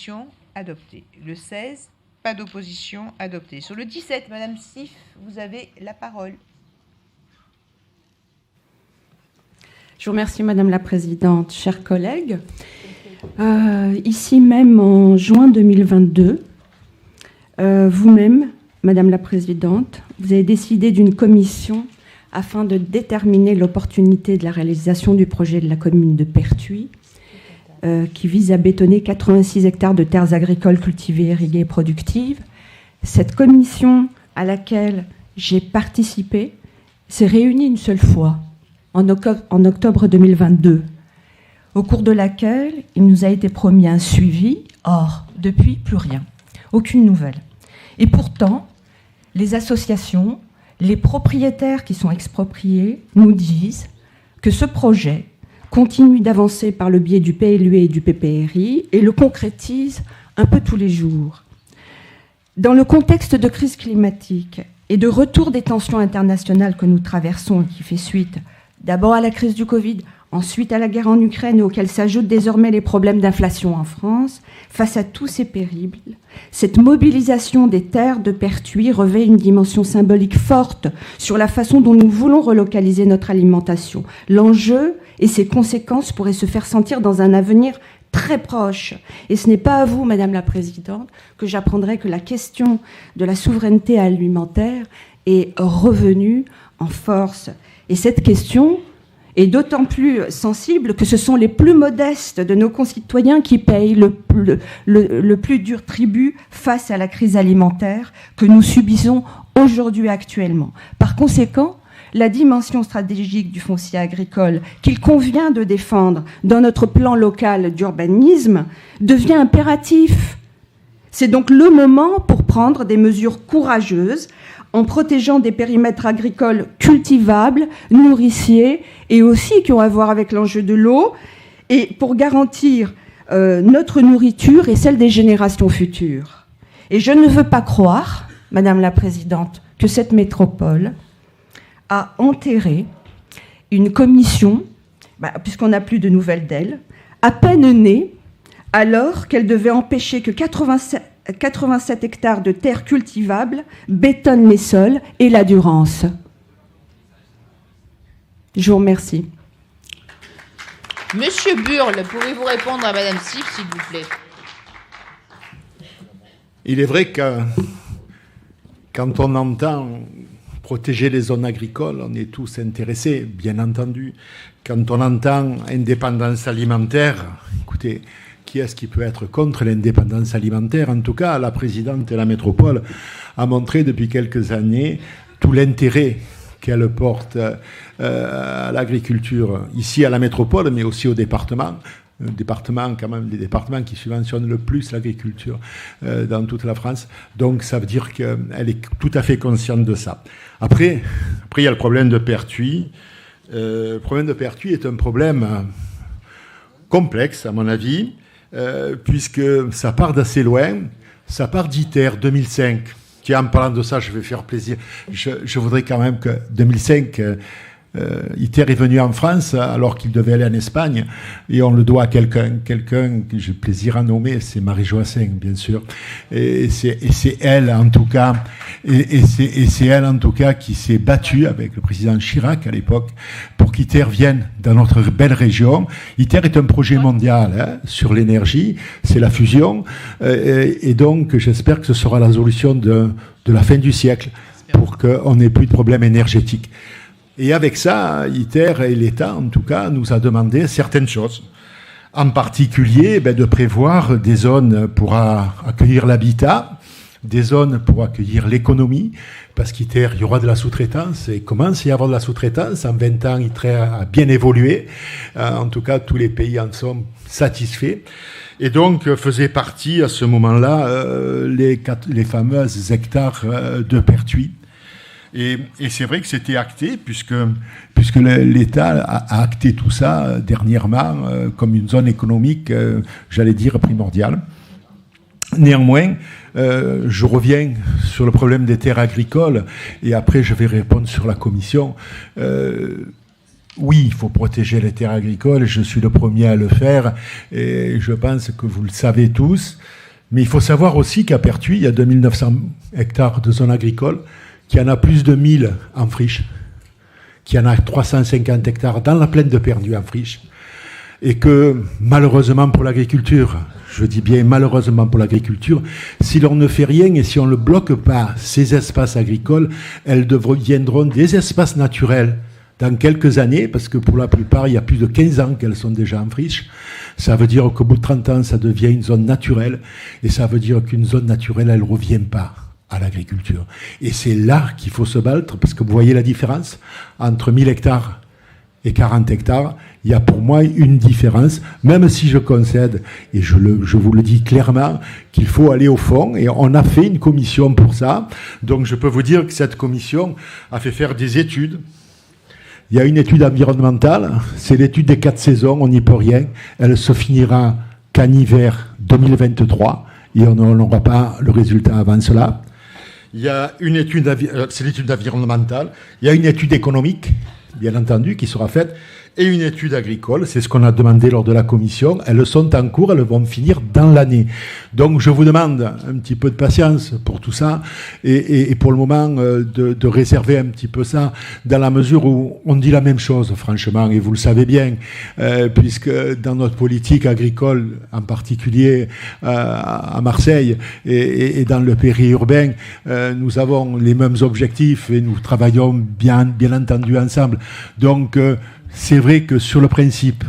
d'opposition, adopté. Le 16, pas d'opposition, adopté. Sur le 17, Madame Sif, vous avez la parole. Je vous remercie, Madame la Présidente. Chers collègues, ici même en juin 2022, vous-même, Madame la Présidente, vous avez décidé d'une commission afin de déterminer l'opportunité de la réalisation du projet de la commune de Pertuis, qui vise à bétonner 86 hectares de terres agricoles cultivées, irriguées et productives. Cette commission à laquelle j'ai participé s'est réunie une seule fois, en octobre 2022, au cours de laquelle il nous a été promis un suivi. Or, depuis, plus rien, aucune nouvelle. Et pourtant, les associations, les propriétaires qui sont expropriés nous disent que ce projet continue d'avancer par le biais du PLU et du PPRI et le concrétise un peu tous les jours. Dans le contexte de crise climatique et de retour des tensions internationales que nous traversons et qui fait suite d'abord à la crise du Covid, ensuite à la guerre en Ukraine, auxquels s'ajoutent désormais les problèmes d'inflation en France, face à tous ces périls, cette mobilisation des terres de Pertuis revêt une dimension symbolique forte sur la façon dont nous voulons relocaliser notre alimentation. L'enjeu et ses conséquences pourraient se faire sentir dans un avenir très proche. Et ce n'est pas à vous, Madame la Présidente, que j'apprendrai que la question de la souveraineté alimentaire est revenue en force. Et cette question est d'autant plus sensible que ce sont les plus modestes de nos concitoyens qui payent le plus dur tribut face à la crise alimentaire que nous subissons aujourd'hui actuellement. Par conséquent, la dimension stratégique du foncier agricole qu'il convient de défendre dans notre plan local d'urbanisme devient impératif. C'est donc le moment pour prendre des mesures courageuses en protégeant des périmètres agricoles cultivables, nourriciers, et aussi qui ont à voir avec l'enjeu de l'eau, et pour garantir notre nourriture et celle des générations futures. Et je ne veux pas croire, Madame la Présidente, que cette métropole a enterré une commission, puisqu'on n'a plus de nouvelles d'elle, à peine née, alors qu'elle devait empêcher que 87 hectares de terres cultivables bétonnent les sols et la Durance. Je vous remercie. Monsieur Burle, pouvez-vous répondre à Madame Sif, s'il vous plaît? Il est vrai que quand on entend protéger les zones agricoles, on est tous intéressés, bien entendu. Quand on entend indépendance alimentaire, écoutez, qui est-ce qui peut être contre l'indépendance alimentaire? En tout cas, la présidente de la métropole a montré depuis quelques années tout l'intérêt qu'elle porte à l'agriculture, ici à la métropole, mais aussi au département. Quand même, des départements qui subventionnent le plus l'agriculture dans toute la France. Donc, ça veut dire qu'elle est tout à fait consciente de ça. Après, il y a le problème de Pertuis. Le problème de Pertuis est un problème complexe, à mon avis, puisque ça part d'assez loin. Ça part d'ITER 2005. Tiens, en parlant de ça, je vais faire plaisir. Je voudrais quand même que 2005... ITER est venu en France alors qu'il devait aller en Espagne et on le doit à quelqu'un que j'ai plaisir à nommer, c'est Marie Joassin, bien sûr, et c'est elle en tout cas c'est elle en tout cas qui s'est battue avec le président Chirac à l'époque pour qu'ITER vienne dans notre belle région. ITER est un projet mondial sur l'énergie, c'est la fusion et donc j'espère que ce sera la solution de la fin du siècle pour qu'on n'ait plus de problèmes énergétiques. Et avec ça, ITER et l'État, en tout cas, nous a demandé certaines choses. En particulier, de prévoir des zones pour accueillir l'habitat, des zones pour accueillir l'économie, parce qu'ITER, il y aura de la sous-traitance, et commence à y avoir de la sous-traitance. En 20 ans, ITER a bien évolué. En tout cas, tous les pays en sont satisfaits. Et donc, faisaient partie, à ce moment-là, les fameuses hectares de Pertuis. Et c'est vrai que c'était acté, puisque l'État a acté tout ça dernièrement comme une zone économique, j'allais dire, primordiale. Néanmoins, je reviens sur le problème des terres agricoles, et après je vais répondre sur la commission. oui, il faut protéger les terres agricoles, je suis le premier à le faire, et je pense que vous le savez tous. Mais il faut savoir aussi qu'à Pertuis, il y a 2900 hectares de zones agricoles, qu'il y en a plus de 1000 en friche, qu'il y en a 350 hectares dans la plaine de Pertuis en friche, et que malheureusement pour l'agriculture, je dis bien malheureusement pour l'agriculture, si l'on ne fait rien et si on ne bloque pas ces espaces agricoles, elles deviendront des espaces naturels dans quelques années, parce que pour la plupart, il y a plus de 15 ans qu'elles sont déjà en friche. Ça veut dire qu'au bout de 30 ans, ça devient une zone naturelle, et ça veut dire qu'une zone naturelle, elle ne revient pas à l'agriculture. Et c'est là qu'il faut se battre, parce que vous voyez la différence entre 1000 hectares et 40 hectares. Il y a pour moi une différence, même si je concède, et je vous le dis clairement, qu'il faut aller au fond, et on a fait une commission pour ça. Donc je peux vous dire que cette commission a fait faire des études. Il y a une étude environnementale, c'est l'étude des 4 saisons, on n'y peut rien. Elle se finira qu'en hiver 2023, et on n'aura pas le résultat avant cela. Il y a une étude, c'est l'étude environnementale, il y a une étude économique, bien entendu, qui sera faite, et une étude agricole, c'est ce qu'on a demandé lors de la commission. Elles sont en cours, elles vont finir dans l'année. Donc je vous demande un petit peu de patience pour tout ça, et pour le moment de réserver un petit peu ça, dans la mesure où on dit la même chose, franchement, et vous le savez bien, puisque dans notre politique agricole, en particulier à Marseille et dans le périurbain, nous avons les mêmes objectifs et nous travaillons bien entendu ensemble. Donc c'est vrai que sur le principe,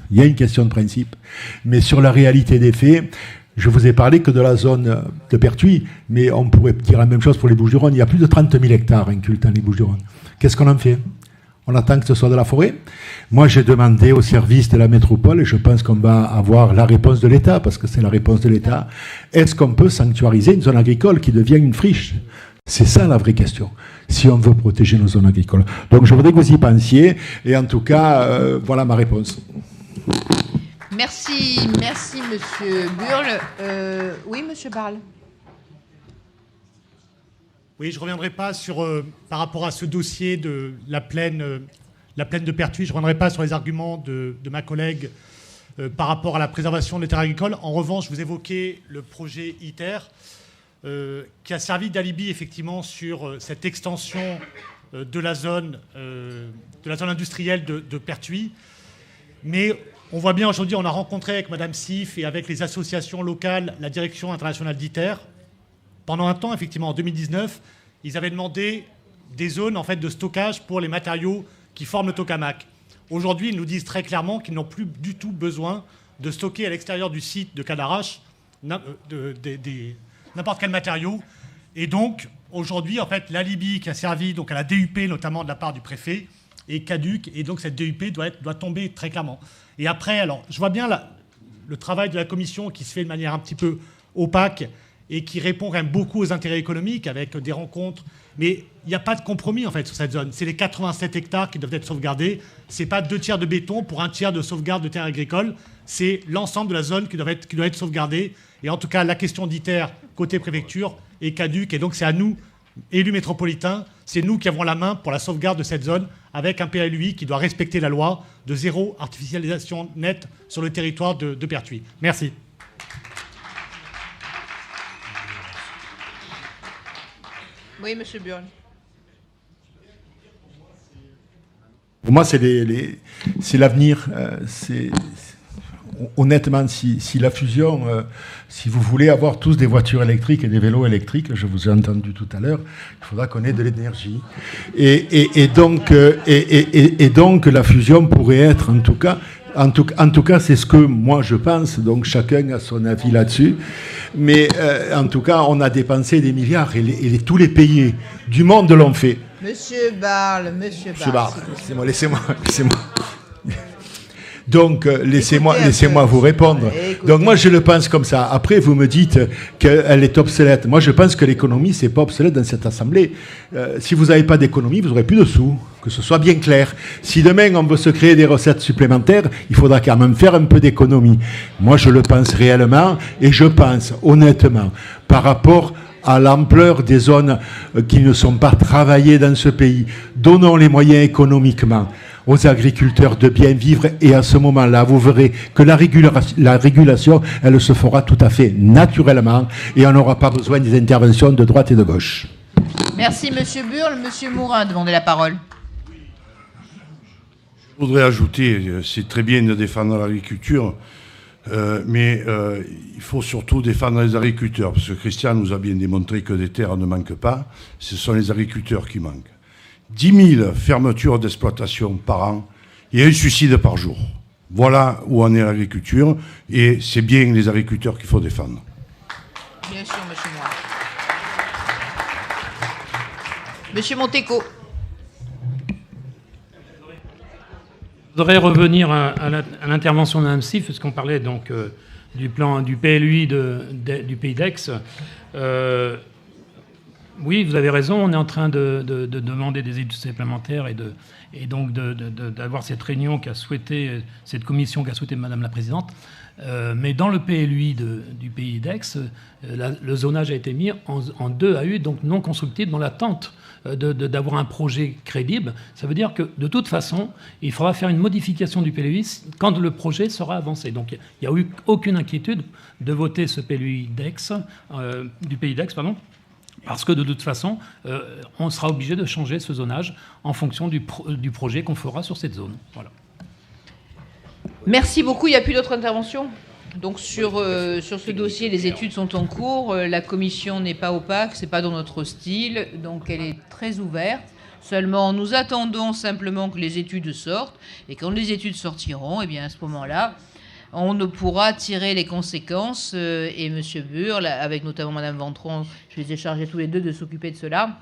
il y a une question de principe, mais sur la réalité des faits, je vous ai parlé que de la zone de Pertuis, mais on pourrait dire la même chose pour les Bouches-du-Rhône. Il y a plus de 30 000 hectares incultes dans les Bouches-du-Rhône. Qu'est-ce qu'on en fait? On attend que ce soit de la forêt? Moi, j'ai demandé au service de la métropole, et je pense qu'on va avoir la réponse de l'État, parce que c'est la réponse de l'État. Est-ce qu'on peut sanctuariser une zone agricole qui devient une friche? C'est ça la vraie question, si on veut protéger nos zones agricoles. Donc je voudrais que vous y pensiez, et en tout cas, voilà ma réponse. Merci, Monsieur Burle. Oui, Monsieur Barle. Oui, je ne reviendrai pas sur, par rapport à ce dossier de la plaine de Pertuis, je ne reviendrai pas sur les arguments de ma collègue par rapport à la préservation des terres agricoles. En revanche, vous évoquez le projet ITER, qui a servi d'alibi effectivement sur cette extension de la zone industrielle de Pertuis. Mais on voit bien aujourd'hui, on a rencontré avec Madame Sif et avec les associations locales la direction internationale d'ITER. Pendant un temps, effectivement, en 2019, ils avaient demandé des zones en fait, de stockage pour les matériaux qui forment le tokamak. Aujourd'hui, ils nous disent très clairement qu'ils n'ont plus du tout besoin de stocker à l'extérieur du site de Cadarache n'importe quel matériau. Et donc, aujourd'hui, en fait, l'alibi qui a servi donc, à la DUP, notamment de la part du préfet, est caduque. Et donc, cette DUP doit tomber très clairement. Et après, alors, je vois bien le travail de la commission qui se fait de manière un petit peu opaque et qui répond quand même beaucoup aux intérêts économiques avec des rencontres. Mais il n'y a pas de compromis, en fait, sur cette zone. C'est les 87 hectares qui doivent être sauvegardés. Ce n'est pas 2 tiers de béton pour 1 tiers de sauvegarde de terres agricoles. C'est l'ensemble de la zone qui doit être sauvegardée. Et en tout cas, la question d'ITER, côté préfecture, est caduque. Et donc, c'est à nous, élus métropolitains, c'est nous qui avons la main pour la sauvegarde de cette zone, avec un PLUI qui doit respecter la loi de zéro artificialisation nette sur le territoire de Pertuis. Merci. Oui, Monsieur Burle. Pour moi, c'est l'avenir. Honnêtement, si la fusion, si vous voulez avoir tous des voitures électriques et des vélos électriques, je vous ai entendu tout à l'heure, il faudra qu'on ait de l'énergie. Et donc, la fusion pourrait être, en tout cas, c'est ce que moi je pense. Donc, chacun a son avis là-dessus. Mais en tout cas, on a dépensé des milliards et tous les pays du monde l'ont fait. Monsieur Barle. Laissez-moi. Donc, laissez-moi vous répondre. Donc, moi, je le pense comme ça. Après, vous me dites qu'elle est obsolète. Moi, je pense que l'économie, c'est pas obsolète dans cette assemblée. Si vous n'avez pas d'économie, vous n'aurez plus de sous. Que ce soit bien clair. Si demain, on veut se créer des recettes supplémentaires, il faudra quand même faire un peu d'économie. Moi, je le pense réellement et je pense honnêtement, par rapport à l'ampleur des zones qui ne sont pas travaillées dans ce pays, donnons les moyens économiquement. aux agriculteurs de bien vivre. Et à ce moment-là, vous verrez que la régulation, elle se fera tout à fait naturellement et on n'aura pas besoin des interventions de droite et de gauche. Merci, Monsieur Burle. Monsieur Mourin demandait la parole. Je voudrais ajouter, c'est très bien de défendre l'agriculture, mais il faut surtout défendre les agriculteurs, parce que Christian nous a bien démontré que des terres ne manquent pas, ce sont les agriculteurs qui manquent. 10 000 fermetures d'exploitation par an et un suicide par jour. Voilà où en est l'agriculture, et c'est bien les agriculteurs qu'il faut défendre. Bien sûr, Monsieur Mourin. Monsieur Monteco. Je voudrais revenir à l'intervention de Mme Sif, puisqu'on parlait donc du plan du PLUI du Pays d'Aix. Oui, vous avez raison, on est en train de demander des études supplémentaires et donc d'avoir cette réunion cette commission qu'a souhaité Madame la Présidente. Mais dans le PLUI du Pays d'Aix, le zonage a été mis en 2AU, donc non constructible, dans l'attente d'avoir un projet crédible. Ça veut dire que, de toute façon, il faudra faire une modification du PLUI quand le projet sera avancé. Donc, il n'y a eu aucune inquiétude de voter ce PLUI du Pays d'Aix, parce que, de toute façon, on sera obligé de changer ce zonage en fonction du projet qu'on fera sur cette zone. Voilà. Merci beaucoup. Il n'y a plus d'autres interventions ? Donc sur ce dossier, les études sont en cours. La commission n'est pas opaque, c'est pas dans notre style, donc elle est très ouverte. Seulement, nous attendons simplement que les études sortent, et quand les études sortiront, eh bien à ce moment-là, on ne pourra tirer les conséquences. Et M. Burle, avec notamment Mme Ventron, je les ai chargés tous les deux de s'occuper de cela,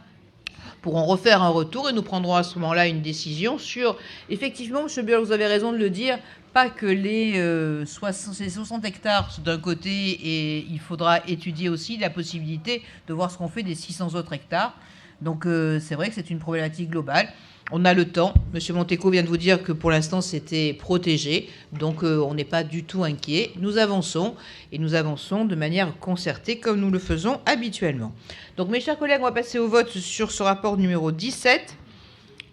pourront refaire un retour et nous prendrons à ce moment-là une décision sur, effectivement, M. Burle, vous avez raison de le dire, pas que les 60 hectares d'un côté, et il faudra étudier aussi la possibilité de voir ce qu'on fait des 600 autres hectares. Donc c'est vrai que c'est une problématique globale. On a le temps. M. Monteco vient de vous dire que pour l'instant c'était protégé, donc on n'est pas du tout inquiet. Nous avançons, et nous avançons de manière concertée comme nous le faisons habituellement. Donc mes chers collègues, on va passer au vote sur ce rapport numéro 17.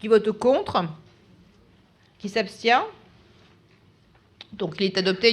Qui vote contre ? Qui s'abstient ? Donc il est adopté